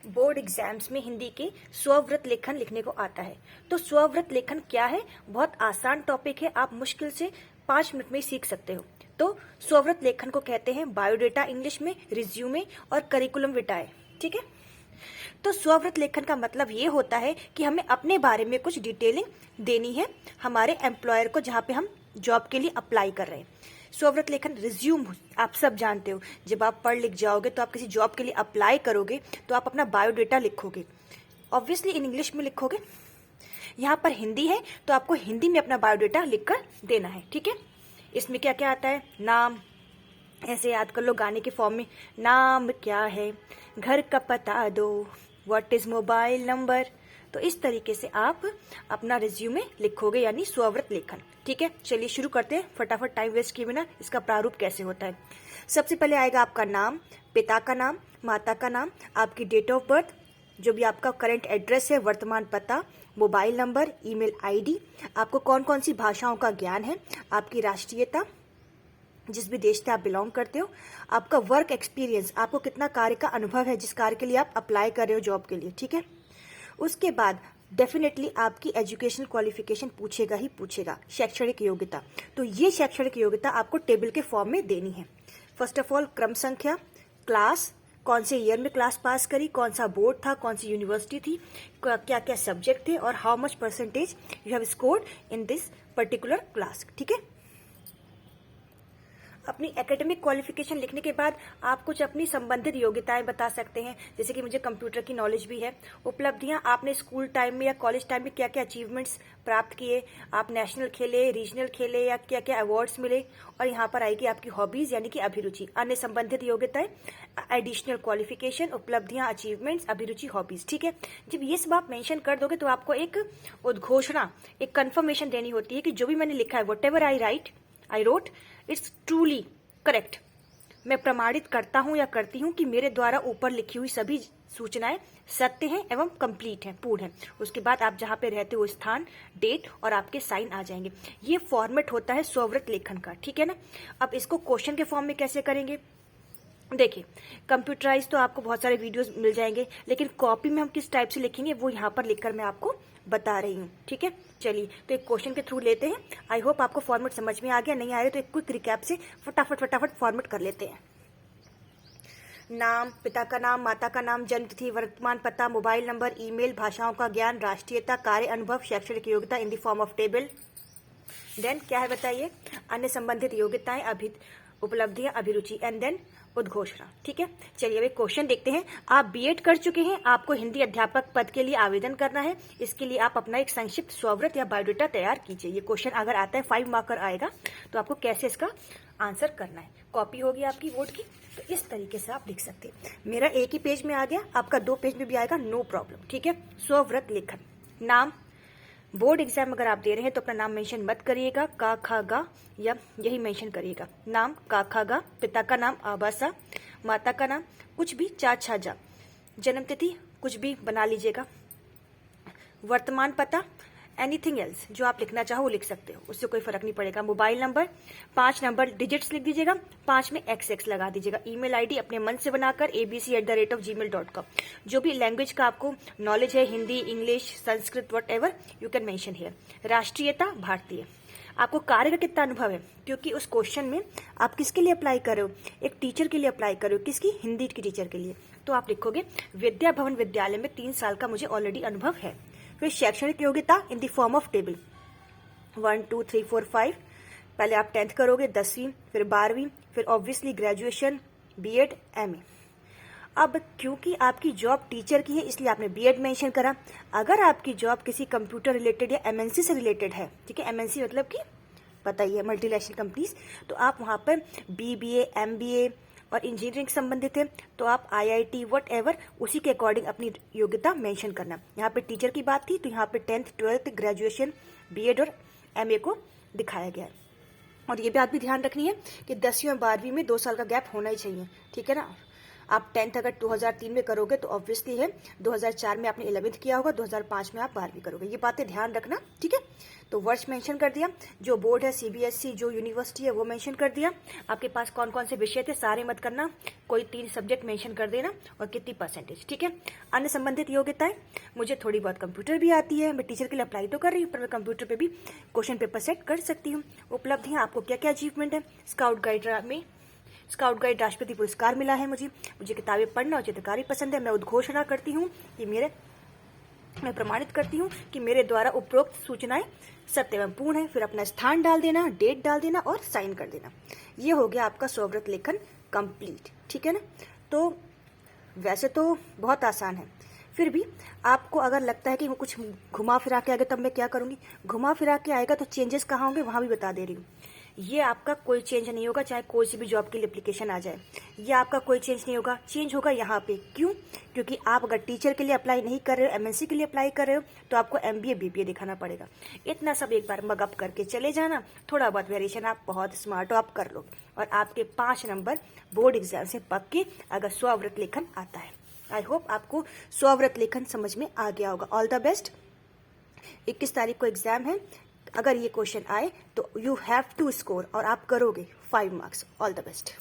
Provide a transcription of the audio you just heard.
Board exams में हिंदी के स्वव्रत लेखन लिखने को आता है। तो स्वव्रत लेखन क्या है? बहुत आसान टॉपिक है, आप मुश्किल से 5 मिनट में ही सीख सकते हो। तो स्वव्रत लेखन को कहते हैं बायोडेटा इंग्लिश में, रिज्यूमे और करिकुलम विटाए। ठीक है, तो स्वव्रत लेखन का मतलब ये होता है कि हमें अपने बारे में कुछ डिटेलिंग देनी है हमारे एम्प्लॉयर को जहाँ पे हम जॉब के लिए अप्लाई कर रहे हैं। स्वव्रत लेखन रिज्यूम आप सब जानते हो, जब आप पढ़ लिख जाओगे तो आप किसी जॉब के लिए अप्लाई करोगे तो आप अपना बायोडेटा लिखोगे, ऑब्वियसली इन इंग्लिश में लिखोगे। यहाँ पर हिंदी है तो आपको हिंदी में अपना बायोडेटा लिखकर देना है। ठीक है, इसमें क्या क्या आता है? नाम, ऐसे याद कर लो गाने के फॉर्म में, नाम क्या है, घर का पता दो, व्हाट इज मोबाइल नंबर। तो इस तरीके से आप अपना रिज्यूमे लिखोगे, यानी स्वव्रत लेखन। ठीक है, चलिए शुरू करते हैं फटाफट, टाइम वेस्ट किए बिना। इसका प्रारूप कैसे होता है? सबसे पहले आएगा आपका नाम, पिता का नाम, माता का नाम, आपकी डेट ऑफ बर्थ, जो भी आपका करंट एड्रेस है, वर्तमान पता, मोबाइल नंबर, ईमेल आईडी, आपको कौन कौन सी भाषाओं का ज्ञान है, आपकी राष्ट्रीयता, जिस भी देश से आप बिलोंग करते हो, आपका वर्क एक्सपीरियंस, आपको कितना कार्य का अनुभव है जिस कार्य के लिए आप अप्लाई कर रहे हो जॉब के लिए। ठीक है, उसके बाद डेफिनेटली आपकी एजुकेशनल क्वालिफिकेशन पूछेगा ही पूछेगा, शैक्षणिक योग्यता। तो ये शैक्षणिक योग्यता आपको टेबल के फॉर्म में देनी है। फर्स्ट ऑफ ऑल क्रम संख्या, क्लास, कौन से ईयर में क्लास पास करी, कौन सा बोर्ड था, कौन सी यूनिवर्सिटी थी, क्या क्या सब्जेक्ट थे, और how much percentage you have scored in this particular class. ठीक है, अपनी एकेडमिक क्वालिफिकेशन लिखने के बाद आप कुछ अपनी संबंधित योग्यताएं बता सकते हैं, जैसे कि मुझे कंप्यूटर की नॉलेज भी है, उपलब्धियां, आपने स्कूल टाइम में या कॉलेज टाइम में क्या क्या अचीवमेंट्स प्राप्त किए, आप नेशनल खेले, रीजनल खेले, या क्या क्या अवार्ड्स मिले, और यहाँ पर आएगी आपकी हॉबीज यानी कि अभिरुचि। अन्य संबंधित योग्यताएं, एडिशनल क्वालिफिकेशन, उपलब्धियां, अचीवमेंट्स, अभिरुचि, हॉबीज। ठीक है, जब ये सब आप मेंशन कर दोगे तो आपको एक उद्घोषणा, एक कंफर्मेशन देनी होती है कि जो भी मैंने लिखा है, what ever I wrote it's truly correct. मैं प्रमाणित करता हूं या करती हूं कि मेरे द्वारा ऊपर लिखी हुई सभी सूचनाएं सत्य हैं एवं कंप्लीट हैं, पूर्ण हैं। उसके बाद आप जहां पे रहते हो स्थान, डेट और आपके साइन आ जाएंगे। ये फॉर्मेट होता है स्वव्रत लेखन का। ठीक है ना, अब इसको क्वेश्चन के फॉर्म में कैसे करेंगे? देखिए, कंप्यूटराइज तो आपको बहुत सारे वीडियोस मिल जाएंगे, लेकिन कॉपी में हम किस टाइप से लिखेंगे वो यहाँ पर लिखकर मैं आपको बता रही हूँ। ठीक है, चलिए तो एक क्वेश्चन के थ्रू लेते हैं। आई होप आपको फॉर्मेट समझ में आ गया, नहीं आ रहा तो एक क्विक रिकैप से फटाफट फॉर्मेट कर लेते हैं। नाम, पिता का नाम, माता का नाम, जन्म तिथि, वर्तमान पता, मोबाइल नंबर, ईमेल, भाषाओं का ज्ञान, राष्ट्रीयता, कार्य अनुभव, शैक्षणिक योग्यता in the form of table. Then क्या है बताइए? अन्य संबंधित योग्यताएं, उपलब्धियां, अभिरुचि, एंड देन उद्घोषणा। ठीक है, चलिए अब एक क्वेश्चन देखते हैं। आप बीएड कर चुके हैं, आपको हिंदी अध्यापक पद के लिए आवेदन करना है। इसके लिए आप अपना एक संक्षिप्त स्वव्रत या बायोडेटा तैयार कीजिए। ये क्वेश्चन अगर आता है 5 मार्कर आएगा, तो आपको कैसे इसका आंसर करना है। कॉपी होगी आपकी बोर्ड की, तो इस तरीके से आप लिख सकते हैं। मेरा एक ही पेज में आ गया, आपका 2 पेज में भी आएगा, नो प्रॉब्लम। ठीक है, स्वव्रत लेखन। नाम, बोर्ड एग्जाम अगर आप दे रहे हैं तो अपना नाम मेंशन मत करिएगा, का खा गा या यही मेंशन करिएगा। नाम का खा गा, पिता का नाम आबासा, माता का नाम कुछ भी चा छा जा, जन्म तिथि कुछ भी बना लीजिएगा, वर्तमान पता, एनीथिंग एल्स जो आप लिखना चाहो वो लिख सकते हो, उससे कोई फर्क नहीं पड़ेगा। मोबाइल नंबर 5 नंबर डिजिट्स लिख दीजिएगा, 5 में XX लगा दीजिएगा। ईमेल आईडी अपने मन से बनाकर abc@gmail.com। जो भी लैंग्वेज का आपको नॉलेज है, Hindi, English, Sanskrit, what ever you can mention here. राष्ट्रीयता भारतीय। आपको कार्य का कितना अनुभव है, क्योंकि उस क्वेश्चन में आप किसके लिए अप्लाई कर रहे हो? एक टीचर के लिए अप्लाई कर रहे हो। किसकी? हिंदी की टीचर के लिए। तो आप लिखोगे विद्या भवन विद्यालय में 3 साल का मुझे ऑलरेडी अनुभव है। फिर शैक्षणिक योग्यता in the form of table 1 2 3 4 5। पहले आप 10th करोगे, 10वीं, फिर 12वीं, फिर ऑब्वियसली ग्रेजुएशन, बीएड, एमए। अब क्योंकि आपकी जॉब टीचर की है इसलिए आपने बीएड मेंशन करा। अगर आपकी जॉब किसी कंप्यूटर रिलेटेड या एमएनसी से रिलेटेड है, ठीक है, एमएनसी मतलब कि पता ही है, मल्टीनेशनल कंपनीज, तो आप वहां पर बीबीए, एमबीए और इंजीनियरिंग संबंधित है तो आप आईआईटी वट एवर उसी के अकॉर्डिंग अपनी योग्यता मेंशन करना। यहाँ पे टीचर की बात थी तो यहाँ पे 10th 12th ग्रेजुएशन, बीएड और एमए को दिखाया गया है। और ये बात भी ध्यान रखनी है कि 10वीं और 12वीं में 2 साल का गैप होना ही चाहिए। ठीक है ना, आप 10th अगर 2003 में करोगे तो ऑब्वियसली है 2004 में आपने 11th किया होगा, 2005 में आप 12वीं करोगे। ये बातें ध्यान रखना, ठीक है। तो वर्ष मेंशन कर दिया, जो बोर्ड है सीबीएसई, जो यूनिवर्सिटी है वो मेंशन कर दिया, आपके पास कौन कौन से विषय थे सारे मत करना, कोई 3 सब्जेक्ट मेंशन कर देना और कितनी परसेंटेज, ठीक है। अन्य संबंधित योग्यताएं, मुझे थोड़ी बहुत कंप्यूटर भी आती है, मैं टीचर के लिए अप्लाई तो कर रही हूँ पर मैं कंप्यूटर पे भी क्वेश्चन पेपर सेट कर सकती हूँ। उपलब्धियां, आपको क्या क्या अचीवमेंट है, स्काउट गाइड राष्ट्रपति पुरस्कार मिला है मुझे किताबें पढ़ना और चित्रकारी पसंद है। मैं उद्घोषणा करती हूँ कि मैं प्रमाणित करती हूँ कि मेरे द्वारा उपरोक्त सूचनाएं सत्य एवं पूर्ण है। फिर अपना स्थान डाल देना, डेट डाल देना और साइन कर देना। ये हो गया आपका स्वव्रत लेखन कंप्लीट, ठीक है ना। तो वैसे तो बहुत आसान है, फिर भी आपको अगर लगता है कि वो कुछ घुमा फिरा के आएगा तब मैं क्या करूंगी, घुमा फिरा के आएगा तो चेंजेस कहाँ होंगे वहां भी बता दे रही हूँ। ये आपका कोई चेंज नहीं होगा, चाहे कोई सी भी जॉब के लिए एप्लीकेशन आ जाए, ये आपका कोई चेंज नहीं होगा। चेंज होगा यहाँ पे, क्यों? क्योंकि आप अगर टीचर के लिए अप्लाई नहीं कर रहे हो, एमएनसी के लिए अप्लाई कर रहे हो, तो आपको एमबीए बीबीए दिखाना पड़ेगा। इतना सब एक बार मगअप करके चले जाना, थोड़ा बहुत वेरिएशन, आप बहुत स्मार्ट हो, आप कर लो और आपके 5 नंबर बोर्ड एग्जाम से पक्के अगर स्वव्रत लेखन आता है। आई होप आपको स्वव्रत लेखन समझ में आ गया होगा। All the best. 21 तारीख को एग्जाम है, अगर ये क्वेश्चन आए तो यू हैव टू स्कोर और आप करोगे 5 मार्क्स। All the best.